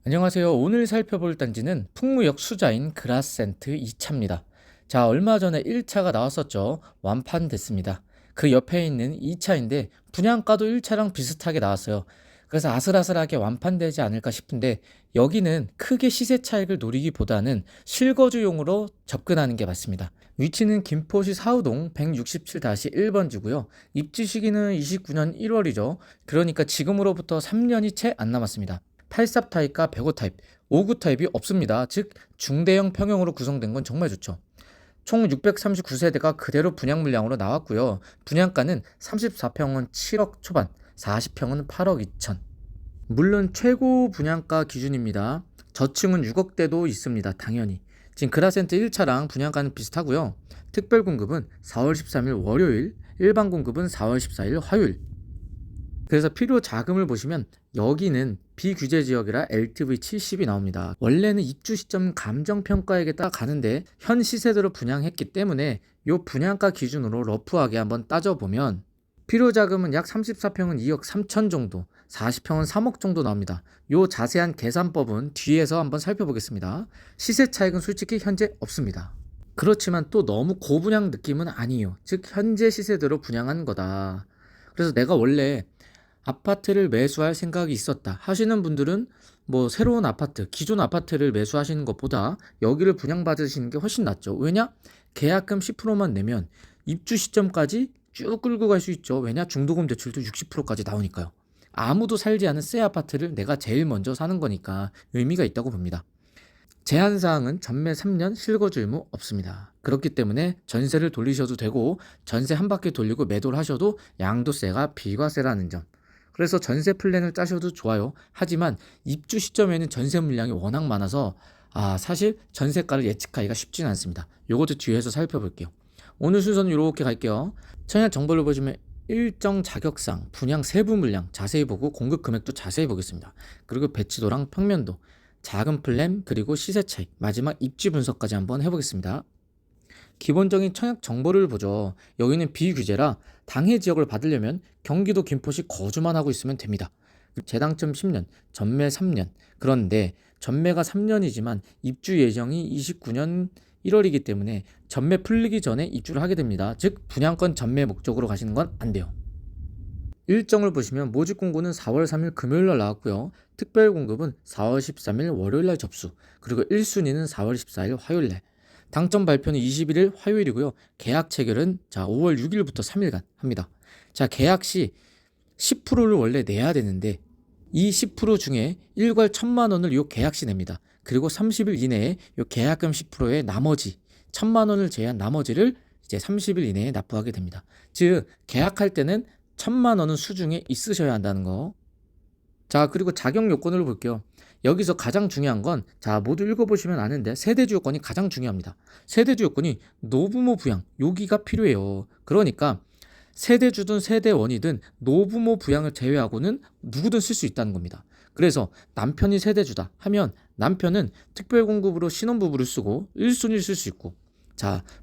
안녕하세요. 오늘 살펴볼 단지는 풍무역 수자인 그라센트 2차입니다. 자, 얼마 전에 1차가 나왔었죠. 완판됐습니다. 그 옆에 있는 2차인데 분양가도 1차랑 비슷하게 나왔어요. 그래서 아슬아슬하게 완판되지 않을까 싶은데 여기는 크게 시세 차익을 노리기보다는 실거주용으로 접근하는 게 맞습니다. 위치는 김포시 사우동 167-1번지고요. 입지 시기는 29년 1월이죠. 그러니까 지금으로부터 3년이 채 안 남았습니다. 84 타입과 105 타입, 59 타입이 없습니다. 즉 중대형 평형으로 구성된 건 정말 좋죠. 총 639세대가 그대로 분양 물량으로 나왔고요. 분양가는 34평은 7억 초반, 40평은 8억 2천. 물론 최고 분양가 기준입니다. 저층은 6억대도 있습니다. 당연히. 지금 그라센트 1차랑 분양가는 비슷하고요. 특별 공급은 4월 13일 월요일, 일반 공급은 4월 14일 화요일. 그래서 필요 자금을 보시면 여기는 비규제 지역이라 LTV 70이 나옵니다. 원래는 입주 시점 감정평가액에 따라 가는데 현 시세대로 분양했기 때문에 이 분양가 기준으로 러프하게 한번 따져보면 필요 자금은 약 34평은 2억 3천 정도, 40평은 3억 정도 나옵니다. 이 자세한 계산법은 뒤에서 한번 살펴보겠습니다. 시세 차익은 솔직히 현재 없습니다. 그렇지만 또 너무 고분양 느낌은 아니에요. 즉 현재 시세대로 분양한 거다. 그래서 내가 원래 아파트를 매수할 생각이 있었다 하시는 분들은 뭐 새로운 아파트, 기존 아파트를 매수하시는 것보다 여기를 분양받으시는 게 훨씬 낫죠. 왜냐? 계약금 10%만 내면 입주 시점까지 쭉 끌고 갈 수 있죠. 왜냐? 중도금 대출도 60%까지 나오니까요. 아무도 살지 않은 새 아파트를 내가 제일 먼저 사는 거니까 의미가 있다고 봅니다. 제한사항은 전매 3년 실거주 의무 없습니다. 그렇기 때문에 전세를 돌리셔도 되고 전세 한 바퀴 돌리고 매도를 하셔도 양도세가 비과세라는 점. 그래서 전세 플랜을 짜셔도 좋아요. 하지만 입주 시점에는 전세 물량이 워낙 많아서 사실 전세가를 예측하기가 쉽지는 않습니다. 요것도 뒤에서 살펴볼게요. 오늘 순서는 이렇게 갈게요. 청약 정보를 보시면 일정 자격상, 분양 세부 물량 자세히 보고 공급 금액도 자세히 보겠습니다. 그리고 배치도랑 평면도, 자금 플랜, 그리고 시세 차익, 마지막 입지 분석까지 한번 해보겠습니다. 기본적인 청약 정보를 보죠. 여기는 비규제라 당해 지역을 받으려면 경기도 김포시 거주만 하고 있으면 됩니다. 재당첨 10년, 전매 3년. 그런데 전매가 3년이지만 입주 예정이 29년 1월이기 때문에 전매 풀리기 전에 입주를 하게 됩니다. 즉 분양권 전매 목적으로 가시는 건 안 돼요. 일정을 보시면 모집 공고는 4월 3일 금요일날 나왔고요. 특별 공급은 4월 13일 월요일날 접수, 그리고 1순위는 4월 14일 화요일날, 당첨 발표는 21일 화요일이고요. 계약 체결은 5월 6일부터 3일간 합니다. 자, 계약 시 10%를 원래 내야 되는데 이 10% 중에 일괄 1,000만 원을 요 계약 시 냅니다. 그리고 30일 이내에 요 계약금 10%의 나머지 1,000만 원을 제외한 나머지를 이제 30일 이내에 납부하게 됩니다. 즉 계약할 때는 1,000만 원은 수중에 있으셔야 한다는 거. 자, 그리고 자격 요건을 볼게요. 여기서 가장 중요한 건 모두 읽어보시면 아는데 세대주 요건이 가장 중요합니다. 세대주 요건이 노부모 부양 여기가 필요해요. 그러니까 세대주든 세대원이든 노부모 부양을 제외하고는 누구든 쓸 수 있다는 겁니다. 그래서 남편이 세대주다 하면 남편은 특별공급으로 신혼부부를 쓰고 1순위를 쓸 수 있고,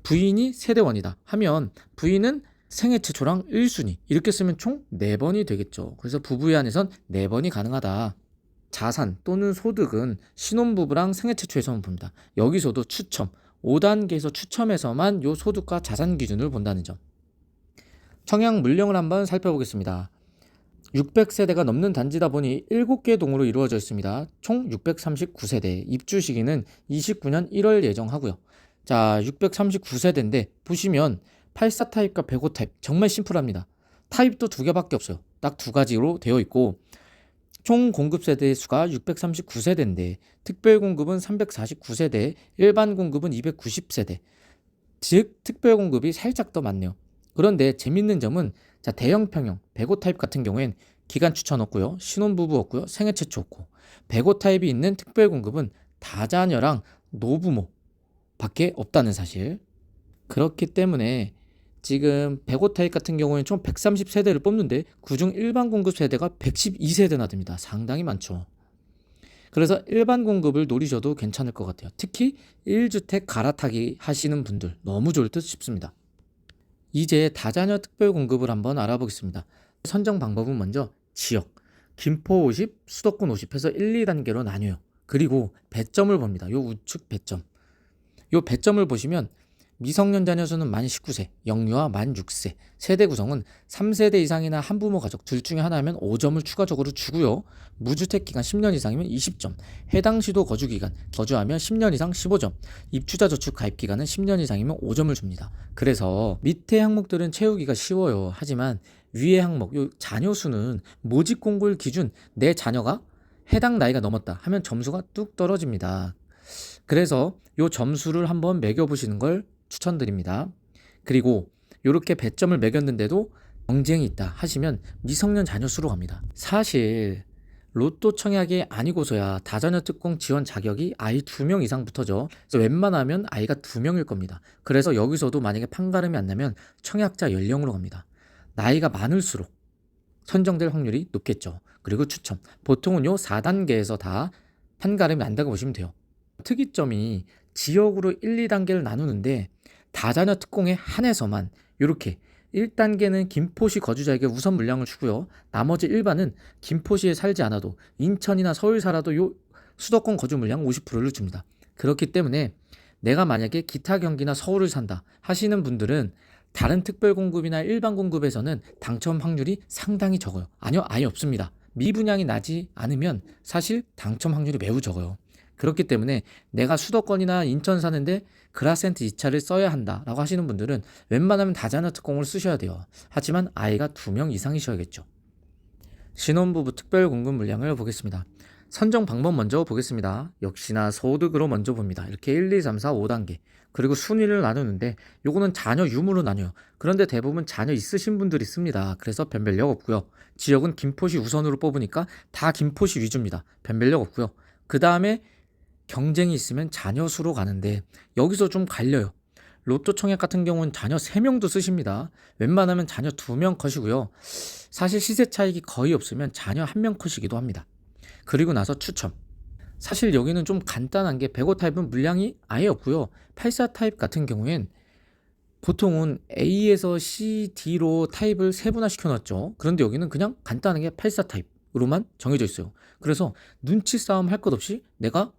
부인이 세대원이다 하면 부인은 생애 최초랑 1순위 이렇게 쓰면 총 4번이 되겠죠. 그래서 부부에 한해선 4번이 가능하다. 자산 또는 소득은 신혼부부랑 생애 최초에서만 봅니다. 여기서도 추첨, 5단계에서 추첨해서만 요 소득과 자산 기준을 본다는 점. 청약 물량을 한번 살펴보겠습니다. 600세대가 넘는 단지다 보니 7개 동으로 이루어져 있습니다. 총 639세대, 입주 시기는 29년 1월 예정하고요. 639세대인데 보시면 84 타입과 105 타입 정말 심플합니다. 타입도 2개밖에 없어요. 딱 2가지로 되어 있고 총 공급 세대 수가 639세대인데 특별 공급은 349세대, 일반 공급은 290세대. 즉 특별 공급이 살짝 더 많네요. 그런데 재밌는 점은 대형 평형 105 타입 같은 경우엔 기간 추천 없고요. 신혼부부 없고요. 생애 최초 없고 105 타입이 있는 특별 공급은 다자녀랑 노부모 밖에 없다는 사실. 그렇기 때문에 지금 105 타입 같은 경우에는 총 130세대를 뽑는데 그중 일반 공급 세대가 112세대나 됩니다. 상당히 많죠. 그래서 일반 공급을 노리셔도 괜찮을 것 같아요. 특히 1주택 갈아타기 하시는 분들 너무 좋을 듯 싶습니다. 이제 다자녀 특별 공급을 한번 알아보겠습니다. 선정 방법은 먼저 지역, 김포 50, 수도권 50 해서 1, 2단계로 나뉘어요. 그리고 배점을 봅니다. 요 우측 배점. 요 배점을 보시면 미성년 자녀 수는 만 19세, 영유아 만 6세, 세대 구성은 3세대 이상이나 한부모 가족 둘 중에 하나면 5점을 추가적으로 주고요. 무주택 기간 10년 이상이면 20점, 해당 시도 거주 기간, 거주하면 10년 이상 15점, 입주자 저축 가입 기간은 10년 이상이면 5점을 줍니다. 그래서 밑에 항목들은 채우기가 쉬워요. 하지만 위의 항목, 요 자녀 수는 모집 공고일 기준 내 자녀가 해당 나이가 넘었다 하면 점수가 뚝 떨어집니다. 그래서 요 점수를 한번 매겨보시는 걸 추천드립니다. 그리고 이렇게 배점을 매겼는데도 경쟁이 있다 하시면 미성년 자녀 수로 갑니다. 사실 로또 청약이 아니고서야 다자녀 특공 지원 자격이 아이 2명 이상 붙어져. 그래서 웬만하면 아이가 2명일 겁니다. 그래서 여기서도 만약에 판가름이 안 나면 청약자 연령으로 갑니다. 나이가 많을수록 선정될 확률이 높겠죠. 그리고 추첨. 보통은 요 4단계에서 다 판가름이 난다고 보시면 돼요. 특이점이 지역으로 1, 2단계를 나누는데 다자녀 특공에 한해서만 이렇게 1단계는 김포시 거주자에게 우선 물량을 주고요. 나머지 일반은 김포시에 살지 않아도 인천이나 서울 살아도 요 수도권 거주 물량 50%를 줍니다. 그렇기 때문에 내가 만약에 기타 경기나 서울을 산다 하시는 분들은 다른 특별 공급이나 일반 공급에서는 당첨 확률이 상당히 적어요. 아니요, 아예 없습니다. 미분양이 나지 않으면 사실 당첨 확률이 매우 적어요. 그렇기 때문에 내가 수도권이나 인천 사는데 그라센트 2차를 써야 한다라고 하시는 분들은 웬만하면 다자녀 특공을 쓰셔야 돼요. 하지만 아이가 2명 이상이셔야겠죠. 신혼부부 특별 공급 물량을 보겠습니다. 선정 방법 먼저 보겠습니다. 역시나 소득으로 먼저 봅니다. 이렇게 1, 2, 3, 4, 5단계. 그리고 순위를 나누는데 요거는 자녀 유무로 나뉘어요. 그런데 대부분 자녀 있으신 분들이 씁니다. 그래서 변별력 없고요. 지역은 김포시 우선으로 뽑으니까 다 김포시 위주입니다. 변별력 없고요. 그 다음에 경쟁이 있으면 자녀 수로 가는데 여기서 좀 갈려요. 로또 청약 같은 경우는 자녀 3명도 쓰십니다. 웬만하면 자녀 2명 컷이고요. 사실 시세 차익이 거의 없으면 자녀 1명 컷이기도 합니다. 그리고 나서 추첨. 사실 여기는 좀 간단한 게 105 타입은 물량이 아예 없고요. 84 타입 같은 경우엔 보통은 A에서 C, D로 타입을 세분화 시켜놨죠. 그런데 여기는 그냥 간단하게 84 타입으로만 정해져 있어요. 그래서 눈치 싸움 할 것 없이 내가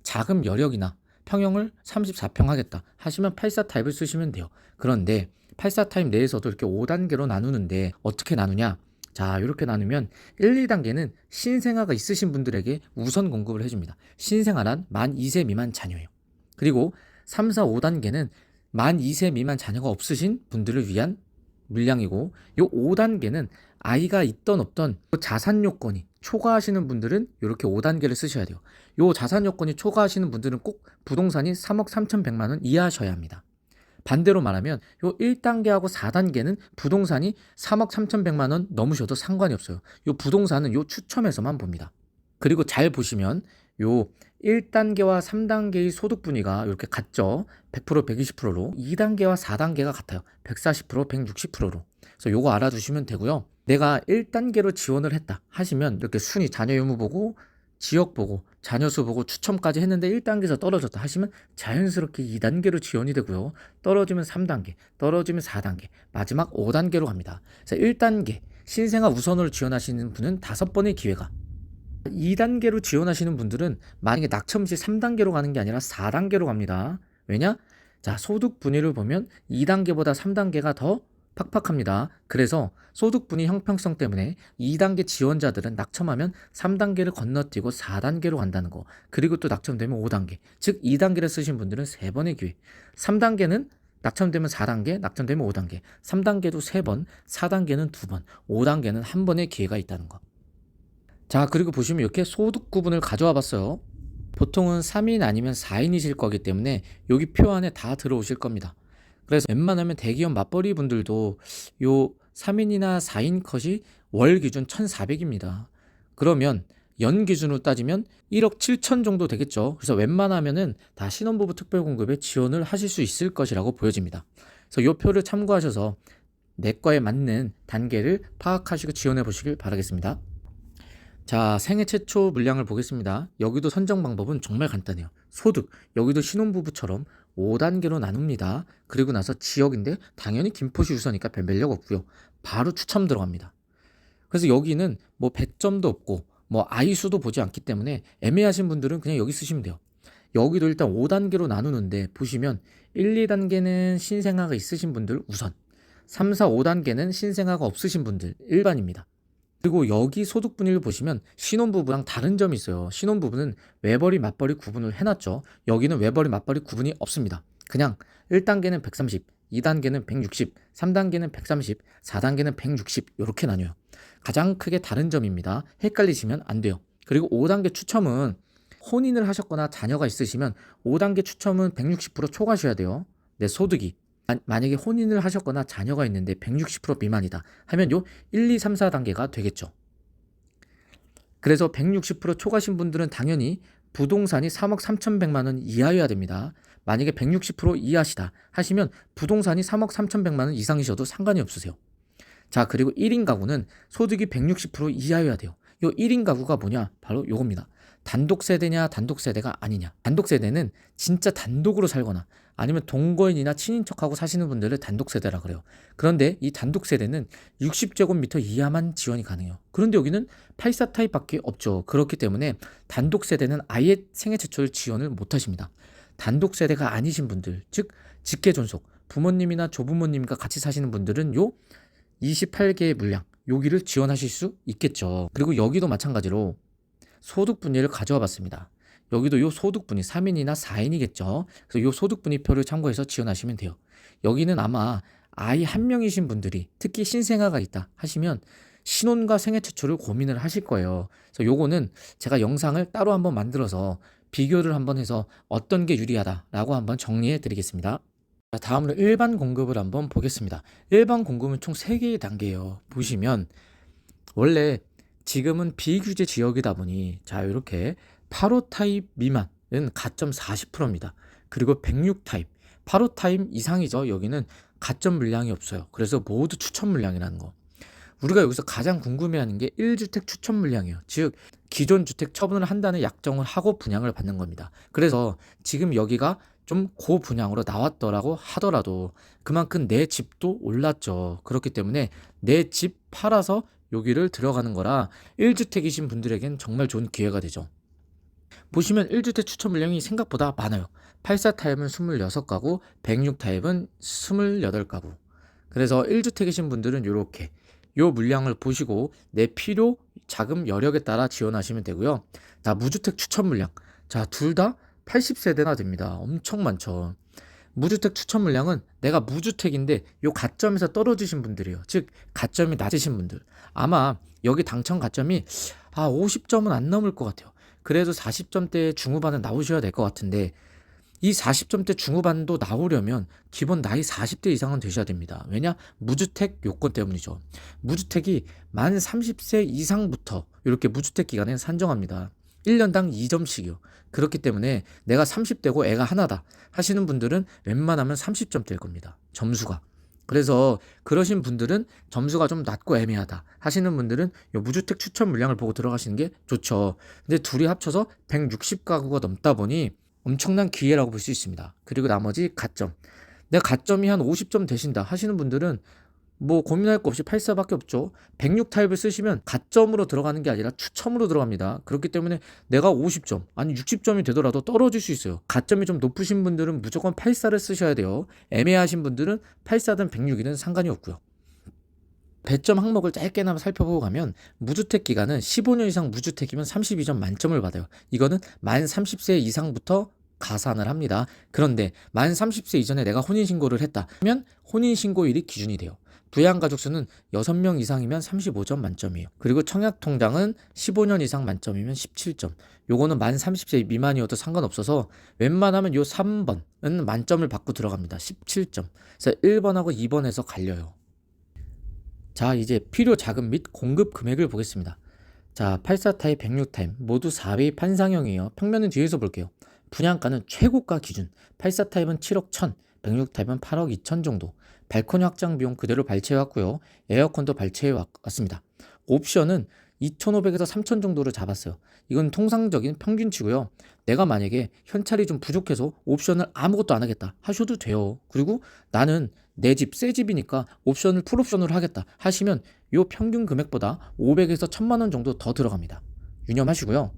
자금 여력이나 평형을 34평 하겠다 하시면 84 타입을 쓰시면 돼요. 그런데 84 타입 내에서도 이렇게 5단계로 나누는데 어떻게 나누냐? 자, 이렇게 나누면 1, 2단계는 신생아가 있으신 분들에게 우선 공급을 해줍니다. 신생아란 만 2세 미만 자녀예요. 그리고 3, 4, 5단계는 만 2세 미만 자녀가 없으신 분들을 위한 물량이고, 요 5단계는 아이가 있던 없던 자산 요건이 초과하시는 분들은 이렇게 5단계를 쓰셔야 돼요. 요 자산 요건이 초과하시는 분들은 꼭 부동산이 3억 3,100만 원 이하셔야 합니다. 반대로 말하면 요 1단계하고 4단계는 부동산이 3억 3,100만 원 넘으셔도 상관이 없어요. 요 부동산은 요 추첨에서만 봅니다. 그리고 잘 보시면 요 1단계와 3단계의 소득 분위가 이렇게 같죠. 100%, 120%로. 2단계와 4단계가 같아요. 140%, 160%로. 그래서 요거 알아두시면 되고요. 내가 1단계로 지원을 했다 하시면 이렇게 순위, 자녀 유무 보고, 지역 보고, 자녀 수 보고 추첨까지 했는데 1단계에서 떨어졌다 하시면 자연스럽게 2단계로 지원이 되고요. 떨어지면 3단계, 떨어지면 4단계, 마지막 5단계로 갑니다. 그래서 1단계, 신생아 우선으로 지원하시는 분은 5번의 기회가, 2단계로 지원하시는 분들은 만약에 낙첨 시 3단계로 가는 게 아니라 4단계로 갑니다. 왜냐? 자, 소득 분위를 보면 2단계보다 3단계가 더 팍팍합니다. 그래서 소득 분위 형평성 때문에 2단계 지원자들은 낙첨하면 3단계를 건너뛰고 4단계로 간다는 거. 그리고 또 낙첨되면 5단계. 즉 2단계를 쓰신 분들은 3번의 기회. 3단계는 낙첨되면 4단계, 낙첨되면 5단계. 3단계도 3번, 4단계는 2번, 5단계는 1번의 기회가 있다는 거. 자, 그리고 보시면 이렇게 소득 구분을 가져와 봤어요. 보통은 3인 아니면 4인이실 거기 때문에 여기 표 안에 다 들어오실 겁니다. 그래서 웬만하면 대기업 맞벌이 분들도 요 3인이나 4인 컷이 월 기준 1,400입니다. 그러면 연 기준으로 따지면 1억 7천 정도 되겠죠. 그래서 웬만하면은 다 신혼부부 특별공급에 지원을 하실 수 있을 것이라고 보여집니다. 그래서 요 표를 참고하셔서 내과에 맞는 단계를 파악하시고 지원해 보시길 바라겠습니다. 자, 생애 최초 물량을 보겠습니다. 여기도 선정 방법은 정말 간단해요. 소득, 여기도 신혼부부처럼 5단계로 나눕니다. 그리고 나서 지역인데 당연히 김포시 우선이니까 변별력 없고요. 바로 추첨 들어갑니다. 그래서 여기는 뭐 100점도 없고 뭐 아이수도 보지 않기 때문에 애매하신 분들은 그냥 여기 쓰시면 돼요. 여기도 일단 5단계로 나누는데 보시면 1, 2단계는 신생아가 있으신 분들 우선, 3, 4, 5단계는 신생아가 없으신 분들 일반입니다. 그리고 여기 소득분위를 보시면 신혼부부랑 다른 점이 있어요. 신혼부부는 외벌이 맞벌이 구분을 해놨죠. 여기는 외벌이 맞벌이 구분이 없습니다. 그냥 1단계는 130, 2단계는 160, 3단계는 130, 4단계는 160 이렇게 나뉘어요. 가장 크게 다른 점입니다. 헷갈리시면 안 돼요. 그리고 5단계 추첨은 혼인을 하셨거나 자녀가 있으시면 5단계 추첨은 160% 초과하셔야 돼요. 내 소득이. 만약에 혼인을 하셨거나 자녀가 있는데 160% 미만이다 하면 요 1, 2, 3, 4단계가 되겠죠. 그래서 160% 초과신 분들은 당연히 부동산이 3억 3,100만 원 이하여야 됩니다. 만약에 160% 이하시다 하시면 부동산이 3억 3,100만 원 이상이셔도 상관이 없으세요. 자, 그리고 1인 가구는 소득이 160% 이하여야 돼요. 요 1인 가구가 뭐냐? 바로 요겁니다. 단독 세대냐 단독 세대가 아니냐. 단독 세대는 진짜 단독으로 살거나 아니면 동거인이나 친인척하고 사시는 분들을 단독 세대라 그래요. 그런데 이 단독 세대는 60제곱미터 이하만 지원이 가능해요. 그런데 여기는 84 타입밖에 없죠. 그렇기 때문에 단독 세대는 아예 생애 최초를 지원을 못 하십니다. 단독 세대가 아니신 분들, 즉 직계 존속, 부모님이나 조부모님과 같이 사시는 분들은 요 28개의 물량, 여기를 지원하실 수 있겠죠. 그리고 여기도 마찬가지로 소득분위를 가져와 봤습니다. 여기도 요 소득분위 3인이나 4인이겠죠. 그래서 요 소득분위표를 참고해서 지원하시면 돼요. 여기는 아마 아이 한 명이신 분들이 특히 신생아가 있다 하시면 신혼과 생애 최초를 고민을 하실 거예요. 그래서 요거는 제가 영상을 따로 한번 만들어서 비교를 한번 해서 어떤 게 유리하다라고 한번 정리해 드리겠습니다. 자, 다음으로 일반 공급을 한번 보겠습니다. 일반 공급은 총 3개의 단계예요. 보시면 원래 지금은 비규제 지역이다 보니 자 이렇게 8호 타입 미만은 가점 40%입니다. 그리고 106 타입, 8호 타입 이상이죠. 여기는 가점 물량이 없어요. 그래서 모두 추천 물량이라는 거. 우리가 여기서 가장 궁금해하는 게 1주택 추천 물량이에요. 즉 기존 주택 처분을 한다는 약정을 하고 분양을 받는 겁니다. 그래서 지금 여기가 좀 고분양으로 나왔더라고 하더라도 그만큼 내 집도 올랐죠. 그렇기 때문에 내 집 팔아서 여기를 들어가는 거라 1주택이신 분들에겐 정말 좋은 기회가 되죠. 보시면 1주택 추천 물량이 생각보다 많아요. 84 타입은 26가구, 106 타입은 28가구. 그래서 1주택이신 분들은 이렇게 요 물량을 보시고 내 필요, 자금, 여력에 따라 지원하시면 되고요. 자, 무주택 추천 물량. 자, 둘 다 80세대나 됩니다. 엄청 많죠. 무주택 추천 물량은 내가 무주택인데 요 가점에서 떨어지신 분들이에요. 즉 가점이 낮으신 분들. 아마 여기 당첨 가점이 50점은 안 넘을 것 같아요. 그래도 40점대 중후반은 나오셔야 될 것 같은데 이 40점대 중후반도 나오려면 기본 나이 40대 이상은 되셔야 됩니다. 왜냐? 무주택 요건 때문이죠. 무주택이 만 30세 이상부터 이렇게 무주택 기간에 산정합니다. 1년당 2점씩이요. 그렇기 때문에 내가 30대고 애가 하나다 하시는 분들은 웬만하면 30점대일 겁니다. 점수가. 그래서 그러신 분들은 점수가 좀 낮고 애매하다 하시는 분들은 요 무주택 추천 물량을 보고 들어가시는 게 좋죠. 근데 둘이 합쳐서 160가구가 넘다 보니 엄청난 기회라고 볼 수 있습니다. 그리고 나머지 가점. 내가 가점이 한 50점 되신다 하시는 분들은 뭐 고민할 거 없이 84밖에 없죠. 106 타입을 쓰시면 가점으로 들어가는 게 아니라 추첨으로 들어갑니다. 그렇기 때문에 내가 50점 아니 60점이 되더라도 떨어질 수 있어요. 가점이 좀 높으신 분들은 무조건 84를 쓰셔야 돼요. 애매하신 분들은 84든 106이든 상관이 없고요. 배점 항목을 짧게나마 살펴보고 가면 무주택 기간은 15년 이상 무주택이면 32점 만점을 받아요. 이거는 만 30세 이상부터 가산을 합니다. 그런데 만 30세 이전에 내가 혼인신고를 했다 하면 혼인신고일이 기준이 돼요. 부양가족 수는 6명 이상이면 35점 만점이에요. 그리고 청약통장은 15년 이상 만점이면 17점. 요거는 만 30세 미만이어도 상관없어서 웬만하면 요 3번은 만점을 받고 들어갑니다. 17점. 그래서 1번하고 2번에서 갈려요. 자, 이제 필요 자금 및 공급 금액을 보겠습니다. 자, 84 타입, 106 타입 모두 4배 판상형이에요. 평면은 뒤에서 볼게요. 분양가는 최고가 기준 84 타입은 7억 1천, 106 타입은 8억 2천 정도. 발코니 확장 비용 그대로 발췌해 왔고요. 에어컨도 발췌해 왔습니다. 옵션은 2,500에서 3,000 정도를 잡았어요. 이건 통상적인 평균치고요. 내가 만약에 현찰이 좀 부족해서 옵션을 아무것도 안 하겠다 하셔도 돼요. 그리고 나는 내 집 새 집이니까 옵션을 풀옵션으로 하겠다 하시면 요 평균 금액보다 500에서 1,000만 원 정도 더 들어갑니다. 유념하시고요.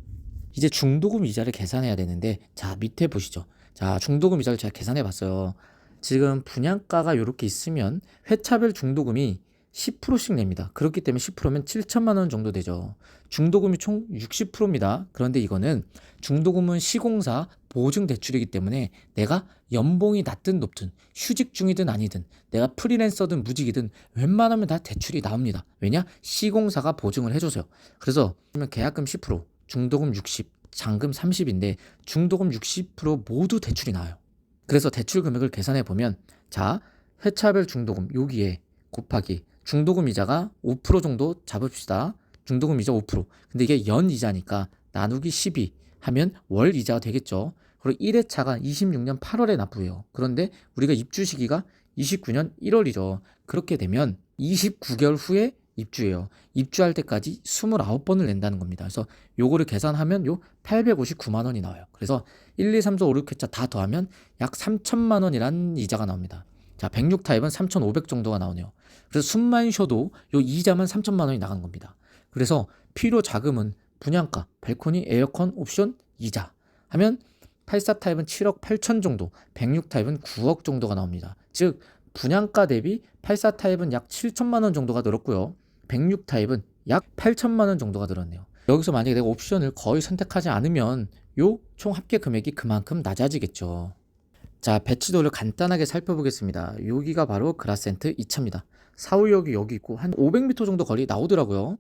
이제 중도금 이자를 계산해야 되는데, 자, 밑에 보시죠. 자, 중도금 이자를 제가 계산해 봤어요. 지금 분양가가 요렇게 있으면 회차별 중도금이 10%씩 냅니다. 그렇기 때문에 10%면 7천만 원 정도 되죠. 중도금이 총 60%입니다. 그런데 이거는 중도금은 시공사 보증 대출이기 때문에 내가 연봉이 낮든 높든 휴직 중이든 아니든 내가 프리랜서든 무직이든 웬만하면 다 대출이 나옵니다. 왜냐? 시공사가 보증을 해줘서요. 그래서 계약금 10%, 중도금 60, 잔금 30인데 중도금 60% 모두 대출이 나와요. 그래서 대출 금액을 계산해 보면, 자, 회차별 중도금 여기에 곱하기 중도금 이자가 5% 정도 잡읍시다. 중도금 이자 5%. 근데 이게 연 이자니까 나누기 12 하면 월 이자가 되겠죠. 그리고 1회차가 26년 8월에 납부해요. 그런데 우리가 입주 시기가 29년 1월이죠. 그렇게 되면 29개월 후에 입주해요. 입주할 때까지 29번을 낸다는 겁니다. 그래서 요거를 계산하면 요 859만 원이 나와요. 그래서 1, 2, 3, 4, 5, 6회차 다 더하면 약 3천만 원이라는 이자가 나옵니다. 자, 106 타입은 3,500 정도가 나오네요. 그래서 숨만 쉬어도 요 이자만 3천만 원이 나간 겁니다. 그래서 필요 자금은 분양가, 발코니, 에어컨, 옵션, 이자 하면 84 타입은 7억 8천 정도, 106 타입은 9억 정도가 나옵니다. 즉 분양가 대비 84 타입은 약 7천만 원 정도가 늘었고요. 106 타입은 약 8천만 원 정도가 늘었네요. 여기서 만약에 내가 옵션을 거의 선택하지 않으면 요 총 합계 금액이 그만큼 낮아지겠죠. 자, 배치도를 간단하게 살펴보겠습니다. 여기가 바로 그라센트 2차입니다. 사후역이 여기 있고 한 500m 정도 거리 나오더라고요.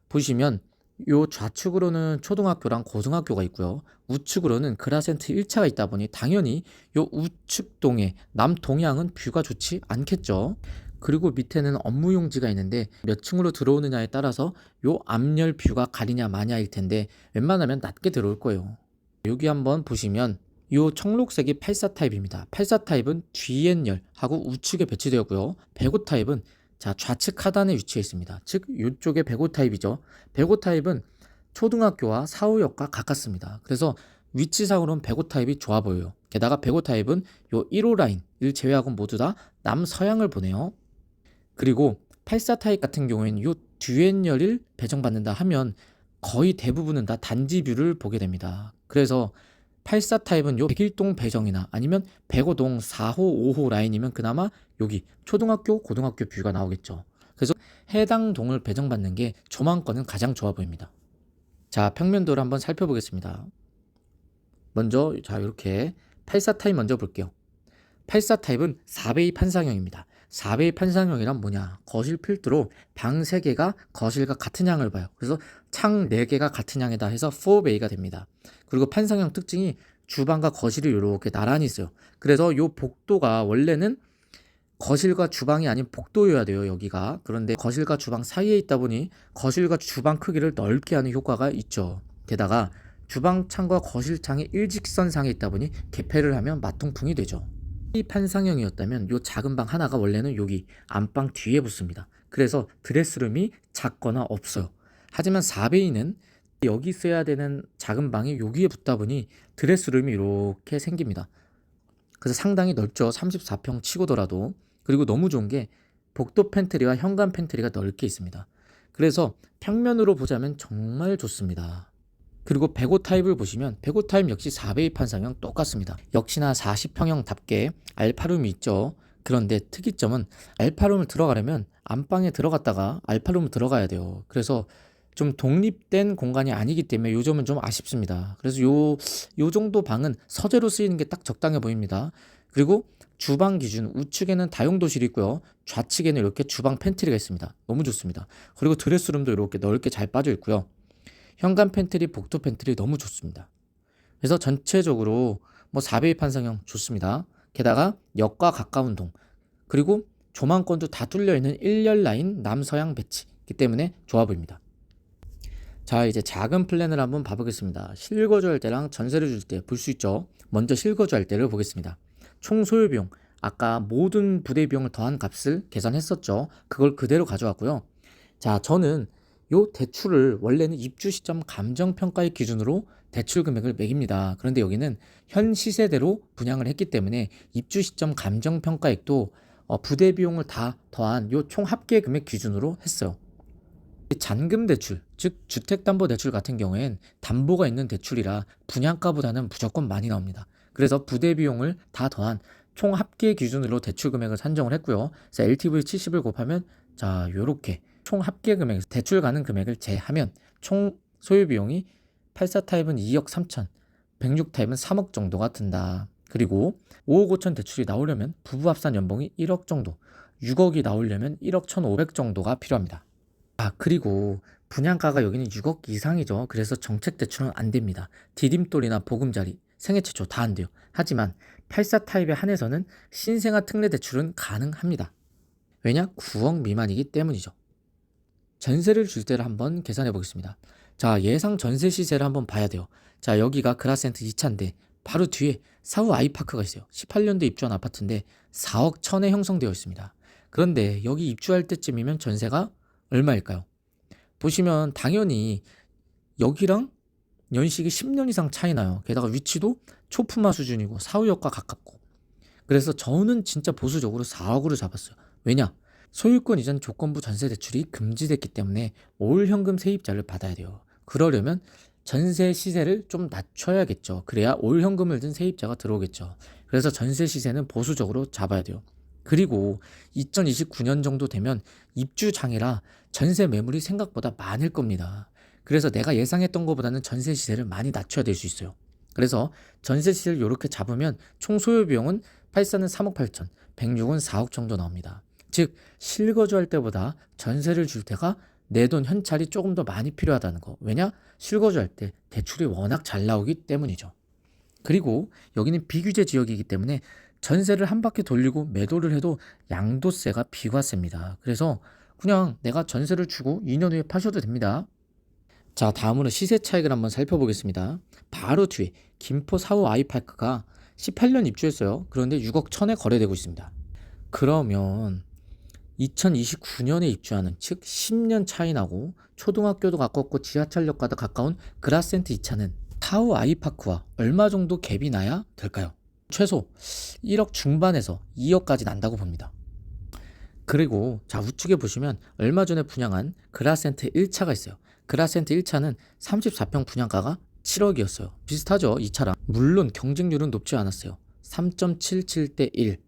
보시면 요 좌측으로는 초등학교랑 고등학교가 있고요. 우측으로는 그라센트 1차가 있다 보니 당연히 요 우측 동의 남동향은 뷰가 좋지 않겠죠. 그리고 밑에는 업무용지가 있는데 몇 층으로 들어오느냐에 따라서 요 앞열 뷰가 가리냐 마냐일 텐데 웬만하면 낮게 들어올 거예요. 여기 한번 보시면 요 청록색이 84 타입입니다. 84 타입은 뒤엔 열하고 우측에 배치되었고요. 105 타입은 자, 좌측 하단에 위치해 있습니다. 즉 이쪽에 105 타입이죠. 105 타입은 초등학교와 사후역과 가깝습니다. 그래서 위치상으로는 105 타입이 좋아 보여요. 게다가 105 타입은 요 1호 라인을 제외하고 모두 다 남서향을 보내요. 그리고 84 타입 같은 경우에는 요 뒤엔열을 배정받는다 하면 거의 대부분은 다 단지 뷰를 보게 됩니다. 그래서 84 타입은 요 101동 배정이나 아니면 105동 4호, 5호 라인이면 그나마 여기 초등학교, 고등학교 뷰가 나오겠죠. 그래서 해당 동을 배정받는 게 조망권은 가장 좋아 보입니다. 자, 평면도를 한번 살펴보겠습니다. 먼저 자, 이렇게 84 타입 먼저 볼게요. 84 타입은 4베이 판상형입니다. 4베이 판상형이란 뭐냐? 거실 필두로 방 3개가 거실과 같은 향을 봐요. 그래서 창 4개가 같은 향이다 해서 4베이가 됩니다. 그리고 판상형 특징이 주방과 거실이 이렇게 나란히 있어요. 그래서 요 복도가 원래는 거실과 주방이 아닌 복도여야 돼요, 여기가. 그런데 거실과 주방 사이에 있다 보니 거실과 주방 크기를 넓게 하는 효과가 있죠. 게다가 주방 창과 거실 창이 일직선상에 있다 보니 개폐를 하면 마통풍이 되죠. 이 판상형이었다면 요 작은 방 하나가 원래는 여기 안방 뒤에 붙습니다. 그래서 드레스룸이 작거나 없어요. 하지만 4베이는 여기 있어야 되는 작은 방이 여기에 붙다 보니 드레스룸이 이렇게 생깁니다. 그래서 상당히 넓죠. 34평 치고더라도. 그리고 너무 좋은 게 복도 팬트리와 현관 팬트리가 넓게 있습니다. 그래서 평면으로 보자면 정말 좋습니다. 그리고 105 타입을 보시면 105 타입 역시 4베이 판상형 똑같습니다. 역시나 40평형답게 알파룸이 있죠. 그런데 특이점은 알파룸을 들어가려면 안방에 들어갔다가 알파룸을 들어가야 돼요. 그래서 좀 독립된 공간이 아니기 때문에 요 점은 좀 아쉽습니다. 그래서 요 정도 방은 서재로 쓰이는 게 딱 적당해 보입니다. 그리고 주방 기준 우측에는 다용도실이 있고요. 좌측에는 이렇게 주방 팬트리가 있습니다. 너무 좋습니다. 그리고 드레스룸도 이렇게 넓게 잘 빠져 있고요. 현관 팬트리, 복도 팬트리 너무 좋습니다. 그래서 전체적으로 뭐 4베이 판상형 좋습니다. 게다가 역과 가까운 동, 그리고 조망권도 다 뚫려 있는 1열 라인 남서향 배치이기 때문에 좋아 보입니다. 자, 이제 작은 플랜을 한번 봐보겠습니다. 실거주할 때랑 전세를 줄 때 볼 수 있죠. 먼저 실거주할 때를 보겠습니다. 총 소요 비용, 아까 모든 부대 비용을 더한 값을 계산했었죠. 그걸 그대로 가져왔고요. 자, 저는 요 대출을 원래는 입주 시점 감정평가의 기준으로 대출 금액을 매깁니다. 그런데 여기는 현 시세대로 분양을 했기 때문에 입주 시점 감정평가액도 부대 비용을 다 더한 요 총 합계 금액 기준으로 했어요. 잔금 대출, 즉 주택담보대출 같은 경우엔 담보가 있는 대출이라 분양가보다는 무조건 많이 나옵니다. 그래서 부대 비용을 다 더한 총 합계 기준으로 대출 금액을 산정을 했고요. 그래서 LTV 70을 곱하면 자 요렇게 총 합계 금액, 대출 가능 금액을 제하면 총 소요 비용이 84 타입은 2억 3천, 106 타입은 3억 정도가 든다. 그리고 5억 5천 대출이 나오려면 부부 합산 연봉이 1억 정도, 6억이 나오려면 1억 1,500 정도가 필요합니다. 그리고 분양가가 여기는 6억 이상이죠. 그래서 정책 대출은 안 됩니다. 디딤돌이나 보금자리, 생애 최초 다 안 돼요. 하지만 84 타입에 한해서는 신생아 특례 대출은 가능합니다. 왜냐? 9억 미만이기 때문이죠. 전세를 줄 때를 한번 계산해 보겠습니다. 자, 예상 전세 시세를 한번 봐야 돼요. 자, 여기가 그라센트 2차인데 바로 뒤에 사후 아이파크가 있어요. 18년도 입주한 아파트인데 4억 1천에 형성되어 있습니다. 그런데 여기 입주할 때쯤이면 전세가 얼마일까요? 보시면 당연히 여기랑 연식이 10년 이상 차이 나요. 게다가 위치도 초품화 수준이고 사후역과 가깝고. 그래서 저는 진짜 보수적으로 4억으로 잡았어요. 왜냐? 소유권 이전 조건부 전세 대출이 금지됐기 때문에 올 현금 세입자를 받아야 돼요. 그러려면 전세 시세를 좀 낮춰야겠죠. 그래야 올 현금을 든 세입자가 들어오겠죠. 그래서 전세 시세는 보수적으로 잡아야 돼요. 그리고 2029년 정도 되면 입주 장애라 전세 매물이 생각보다 많을 겁니다. 그래서 내가 예상했던 것보다는 전세 시세를 많이 낮춰야 될 수 있어요. 그래서 전세 시세를 이렇게 잡으면 총 소요 비용은 84는 3억 8천, 106은 4억 정도 나옵니다. 즉 실거주할 때보다 전세를 줄 때가 내 돈 현찰이 조금 더 많이 필요하다는 거. 왜냐? 실거주할 때 대출이 워낙 잘 나오기 때문이죠. 그리고 여기는 비규제 지역이기 때문에 전세를 한 바퀴 돌리고 매도를 해도 양도세가 비과세입니다. 그래서 그냥 내가 전세를 주고 2년 후에 파셔도 됩니다. 자, 다음으로 시세 차익을 한번 살펴보겠습니다. 바로 뒤에 김포 사후 아이파크가 18년 입주했어요. 그런데 6억 1천에 거래되고 있습니다. 그러면 2029년에 입주하는, 즉 10년 차이 나고 초등학교도 가깝고 지하철역과도 가까운 그라센트 2차는 타우 아이파크와 얼마 정도 갭이 나야 될까요? 최소 1억 중반에서 2억까지 난다고 봅니다. 그리고 자, 우측에 보시면 얼마 전에 분양한 그라센트 1차가 있어요. 그라센트 1차는 34평 분양가가 7억이었어요. 비슷하죠, 2차랑. 물론 경쟁률은 높지 않았어요. 3.77대 1.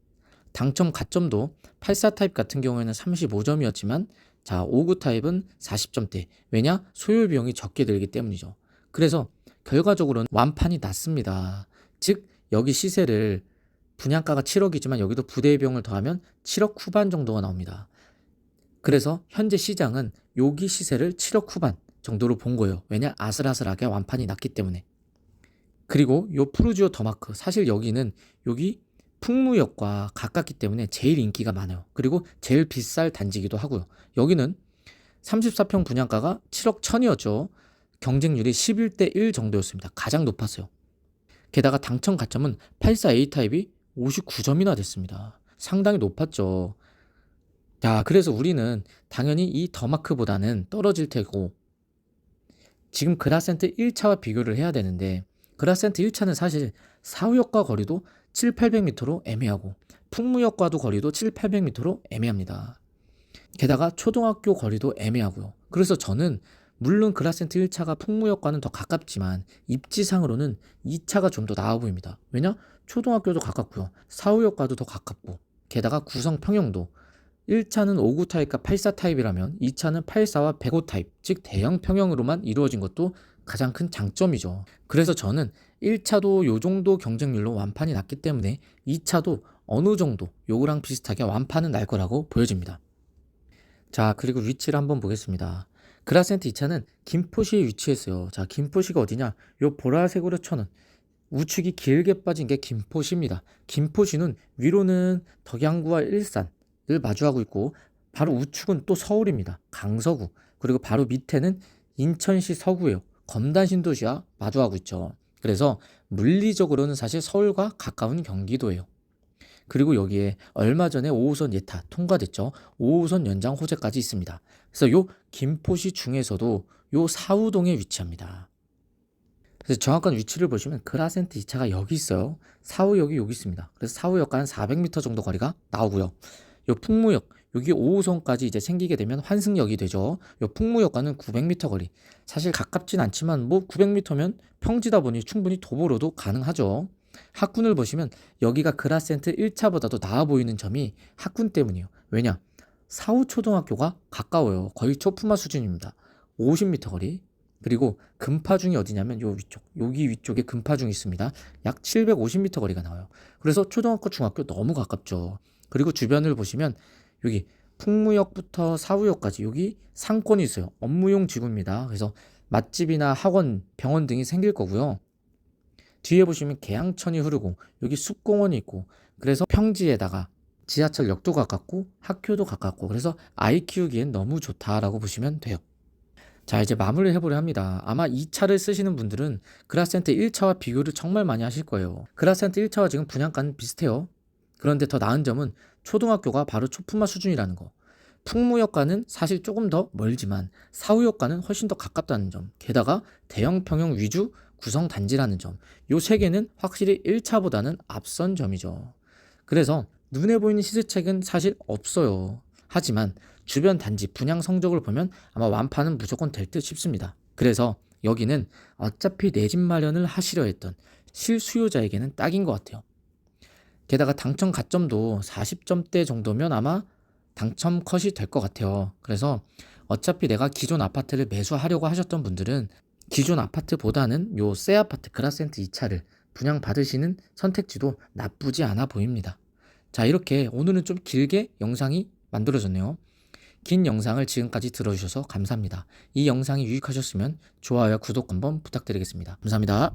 당첨 가점도 84 타입 같은 경우에는 35점이었지만 자, 59 타입은 40점대. 왜냐? 소요 비용이 적게 들기 때문이죠. 그래서 결과적으로는 완판이 났습니다. 즉 여기 시세를 분양가가 7억이지만 여기도 부대 비용을 더하면 7억 후반 정도가 나옵니다. 그래서 현재 시장은 여기 시세를 7억 후반 정도로 본 거예요. 왜냐? 아슬아슬하게 완판이 났기 때문에. 그리고 요 푸르지오 더마크, 사실 여기는 여기 풍무역과 가깝기 때문에 제일 인기가 많아요. 그리고 제일 비쌀 단지이기도 하고요. 여기는 34평 분양가가 7억 1천이었죠. 경쟁률이 11대 1 정도였습니다. 가장 높았어요. 게다가 당첨 가점은 84A 타입이 59점이나 됐습니다. 상당히 높았죠. 자, 그래서 우리는 당연히 이 더마크보다는 떨어질 테고, 지금 그라센트 1차와 비교를 해야 되는데 그라센트 1차는 사실 사후역과 거리도 7, 800m로 애매하고 풍무역과도 거리도 7, 800m로 애매합니다. 게다가 초등학교 거리도 애매하고요. 그래서 저는 물론 그라센트 1차가 풍무역과는 더 가깝지만 입지상으로는 2차가 좀 더 나아 보입니다. 왜냐? 초등학교도 가깝고요. 사후역과도 더 가깝고, 게다가 구성 평형도 1차는 59 타입과 84 타입이라면 2차는 84와 105 타입, 즉 대형 평형으로만 이루어진 것도 가장 큰 장점이죠. 그래서 저는 1차도 요 정도 경쟁률로 완판이 났기 때문에 2차도 어느 정도 요거랑 비슷하게 완판은 날 거라고 보여집니다. 자, 그리고 위치를 한번 보겠습니다. 그라센트 2차는 김포시에 위치했어요. 자, 김포시가 어디냐? 요 보라색으로 쳐는 우측이 길게 빠진 게 김포시입니다. 김포시는 위로는 덕양구와 일산을 마주하고 있고 바로 우측은 또 서울입니다. 강서구. 그리고 바로 밑에는 인천시 서구예요. 검단 신도시와 마주하고 있죠. 그래서 물리적으로는 사실 서울과 가까운 경기도예요. 그리고 여기에 얼마 전에 5호선 예타 통과됐죠. 5호선 연장 호재까지 있습니다. 그래서 요 김포시 중에서도 요 사우동에 위치합니다. 그래서 정확한 위치를 보시면 그라센트 2차가 여기 있어요. 사후역이 여기 있습니다. 그래서 사후역과 한 400m 정도 거리가 나오고요. 요 풍무역 여기 5호선까지 이제 생기게 되면 환승역이 되죠. 요 풍무역과는 900m 거리. 사실 가깝진 않지만 뭐 900m면 평지다 보니 충분히 도보로도 가능하죠. 학군을 보시면 여기가 그라센트 1차보다도 나아 보이는 점이 학군 때문이에요. 왜냐? 사후초등학교가 가까워요. 거의 초품화 수준입니다. 50m 거리. 그리고 금파중이 어디냐면 요 위쪽, 여기 위쪽에 금파중이 있습니다. 약 750m 거리가 나와요. 그래서 초등학교, 중학교 너무 가깝죠. 그리고 주변을 보시면 여기 풍무역부터 사후역까지 여기 상권이 있어요. 업무용 지구입니다. 그래서 맛집이나 학원, 병원 등이 생길 거고요. 뒤에 보시면 계양천이 흐르고 여기 숲공원이 있고 그래서 평지에다가 지하철역도 가깝고 학교도 가깝고 그래서 아이 키우기엔 너무 좋다라고 보시면 돼요. 자, 이제 마무리를 해보려 합니다. 아마 2차를 쓰시는 분들은 그라센트 1차와 비교를 정말 많이 하실 거예요. 그라센트 1차와 지금 분양가는 비슷해요. 그런데 더 나은 점은 초등학교가 바로 초품화 수준이라는 거. 풍무역과는 사실 조금 더 멀지만 사후역과는 훨씬 더 가깝다는 점. 게다가 대형 평형 위주 구성 단지라는 점. 요 세 개는 확실히 1차보다는 앞선 점이죠. 그래서 눈에 보이는 시세책은 사실 없어요. 하지만 주변 단지 분양 성적을 보면 아마 완파는 무조건 될 듯 싶습니다. 그래서 여기는 어차피 내 집 마련을 하시려 했던 실수요자에게는 딱인 것 같아요. 게다가 당첨 가점도 40점대 정도면 아마 당첨 컷이 될 것 같아요. 그래서 어차피 내가 기존 아파트를 매수하려고 하셨던 분들은 기존 아파트보다는 요 새 아파트 그라센트 2차를 분양받으시는 선택지도 나쁘지 않아 보입니다. 자, 이렇게 오늘은 좀 길게 영상이 만들어졌네요. 긴 영상을 지금까지 들어주셔서 감사합니다. 이 영상이 유익하셨으면 좋아요와 구독 한번 부탁드리겠습니다. 감사합니다.